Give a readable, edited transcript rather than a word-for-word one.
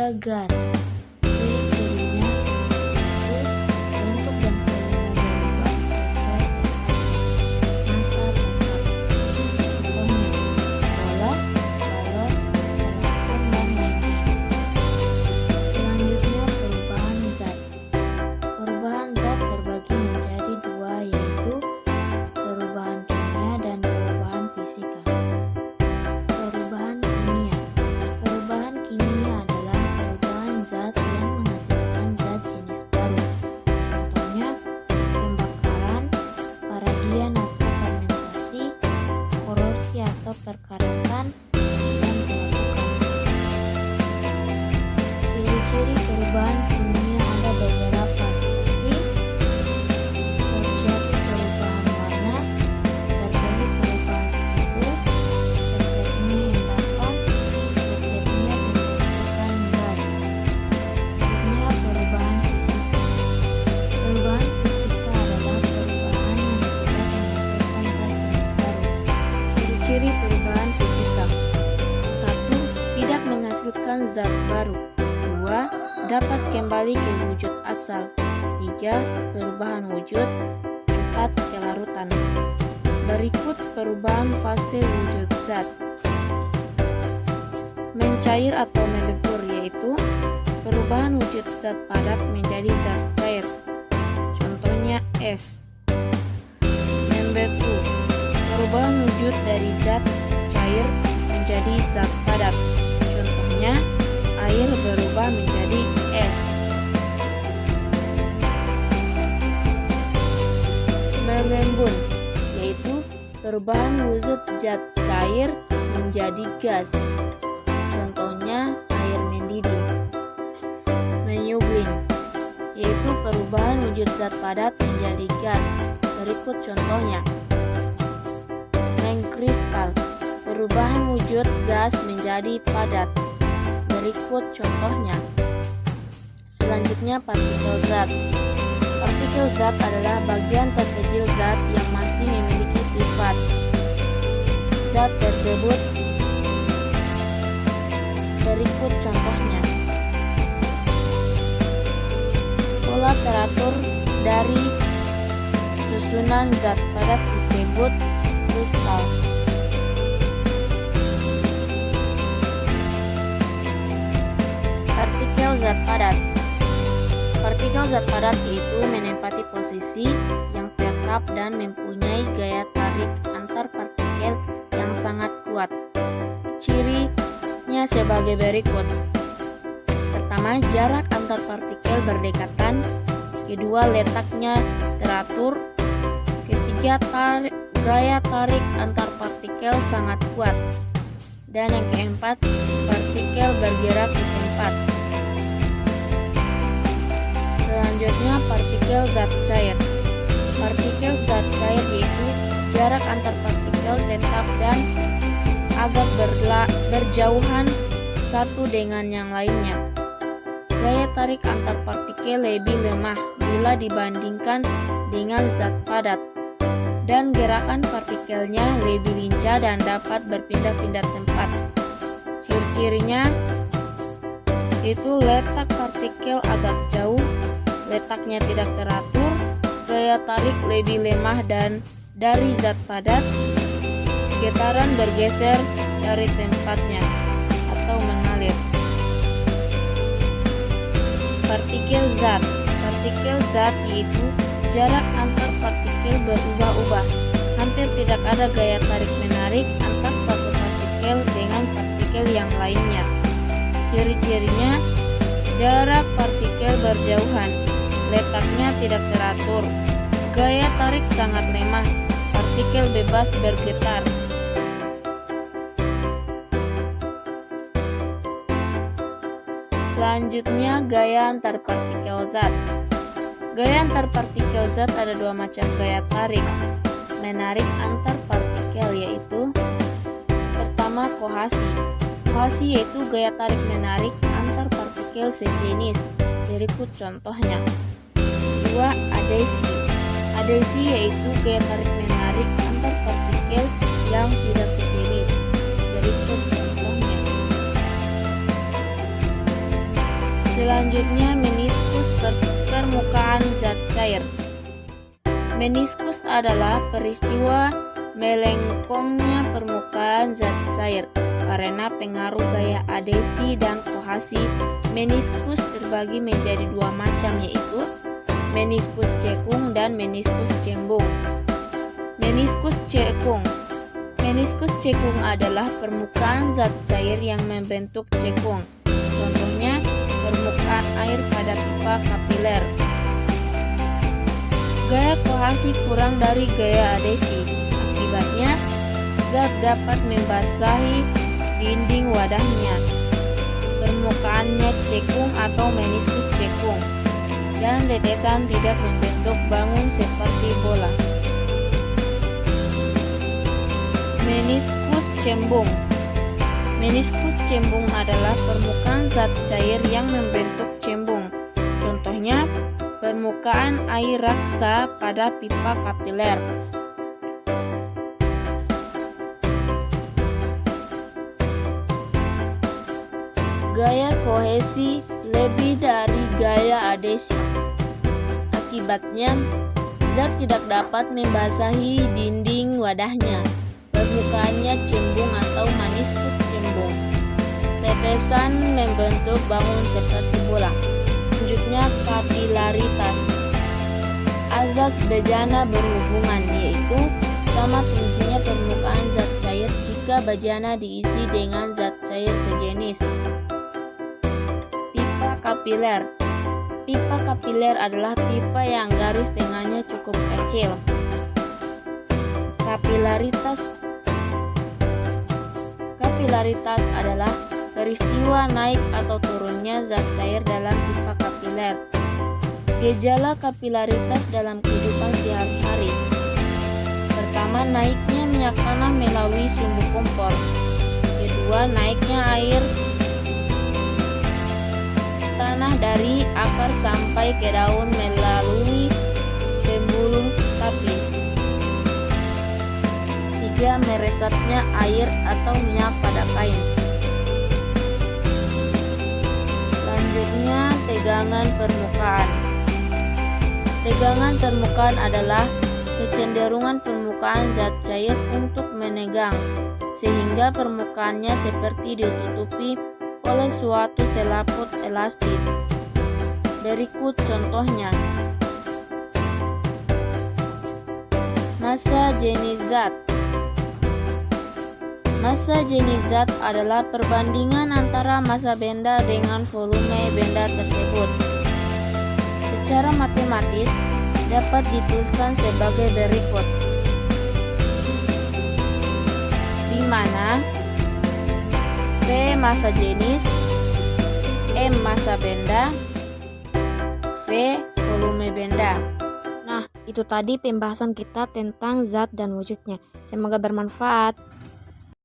ada gas. Ciri-cirinya yaitu bentuk dan volume berubah sesuai dengan massa tetap. Contohnya bola, balon, telepon, dan lainnya. Selanjutnya perubahan zat. Perubahan zat terbagi menjadi dua, yaitu perubahan kimia dan perubahan fisika. Perubahan kimia. Perubahan kimia adalah perubahan zat yang menghasilkan zat jenis baru. Contohnya pembakaran, peragian atau fermentasi, korosi atau perkaratan, dan pelapukan. Ciri-ciri perubahan kimia ada beberapa, seperti terjadi perubahan warna, terjadi perubahan suhu, terjadinya endapan, terjadinya pembentukan gas. Berikutnya perubahan fisika. Perubahan fisika adalah perubahan yang tidak menghasilkan zat jenis baru. Ciri-ciri perubahan fisika: 1. Tidak menghasilkan zat baru. 2. Dapat kembali ke wujud asal. 3. Perubahan wujud. 4. Kelarutan. Berikut perubahan fase wujud zat. Mencair atau melebur, yaitu perubahan wujud zat padat menjadi zat cair. Contohnya es. Membeku, perubahan wujud dari zat cair menjadi zat padat. Contohnya air berubah menjadi es. Mengembun, yaitu perubahan wujud zat cair menjadi gas. Contohnya air mendidih. Menyublim, yaitu perubahan wujud zat padat menjadi gas. Berikut contohnya. Mengkristal, perubahan wujud gas menjadi padat. Berikut contohnya. Selanjutnya partikel zat. Partikel zat adalah bagian terkecil zat yang masih memiliki sifat. Zat tersebut berikut contohnya. Pola teratur dari susunan zat padat disebut kristal. Partikel zat padat. Partikel zat padat yaitu menempati posisi yang tetap dan mempunyai gaya tarik antar partikel yang sangat kuat. Cirinya sebagai berikut. Pertama, jarak antar partikel berdekatan. Kedua, letaknya teratur. Ketiga, gaya tarik antar partikel sangat kuat. Dan yang keempat, partikel bergerak di tempat. Selanjutnya, partikel zat cair. Partikel zat cair yaitu jarak antar partikel tetap dan agak berjauhan satu dengan yang lainnya. Gaya tarik antar partikel lebih lemah bila dibandingkan dengan zat padat, dan gerakan partikelnya lebih lincah dan dapat berpindah-pindah tempat. Ciri-cirinya itu letak partikel agak jauh, letaknya tidak teratur, gaya tarik lebih lemah dan dari zat padat, getaran bergeser dari tempatnya atau mengalir. Partikel zat. Partikel zat yaitu jarak antar partikel berubah-ubah. Hampir tidak ada gaya tarik-menarik antar satu partikel dengan partikel yang lainnya. Ciri-cirinya, jarak partikel berjauhan, letaknya tidak teratur, gaya tarik sangat lemah, partikel bebas bergetar. Selanjutnya, gaya antar partikel zat. Gaya antar partikel zat ada dua macam gaya tarik menarik antar partikel, yaitu pertama, kohasi. Kohasi yaitu gaya tarik menarik antar partikel sejenis. Berikut contohnya. Kedua, adesi. Adesi yaitu gaya tarik menarik antar partikel yang tidak sejenis. Berikut contohnya. Selanjutnya, meniskus permukaan zat cair. Meniskus adalah peristiwa melengkungnya permukaan zat cair. Karena pengaruh gaya adesi dan kohesi, meniskus terbagi menjadi dua macam, yaitu meniskus cekung dan meniskus cembung. Meniskus cekung. Meniskus cekung adalah permukaan zat cair yang membentuk cekung. Contohnya, permukaan air pada pipa kapiler. Gaya kohesi kurang dari gaya adesi. Akibatnya, zat dapat membasahi dinding wadahnya. Permukaannya cekung atau meniskus cekung, dan tetesan tidak membentuk bangun seperti bola. Meniskus cembung. Meniskus cembung adalah permukaan zat cair yang membentuk cembung. Contohnya, permukaan air raksa pada pipa kapiler. Gaya kohesi lebih dari gaya adesi. Akibatnya, zat tidak dapat membasahi dinding wadahnya. Permukaannya cembung atau meniskus cembung. Tetesan membentuk bangun seperti bola. Selanjutnya, kapilaritas. Azas bejana berhubungan, yaitu sama tingginya permukaan zat cair jika bejana diisi dengan zat cair sejenis. Pipa kapiler. Pipa kapiler adalah pipa yang garis tengahnya cukup kecil. Kapilaritas adalah peristiwa naik atau turunnya zat cair dalam pipa kapiler. Gejala kapilaritas dalam kehidupan sehari-hari. Pertama, naiknya minyak tanah melalui sumbu kompor. Kedua, naiknya air tanah dari akar sampai ke daun melalui pembuluh tapis. Tiga, meresapnya air atau minyak pada kain. Selanjutnya, tegangan permukaan. Tegangan permukaan adalah kecenderungan permukaan zat cair untuk menegang, sehingga permukaannya seperti ditutupi oleh suatu selaput elastis. Berikut contohnya. Massa jenis zat. Massa jenis zat adalah perbandingan antara massa benda dengan volume benda tersebut. Secara matematis dapat dituliskan sebagai berikut, di mana P massa jenis, M massa benda, V volume benda. Nah, itu tadi pembahasan kita tentang zat dan wujudnya. Semoga bermanfaat.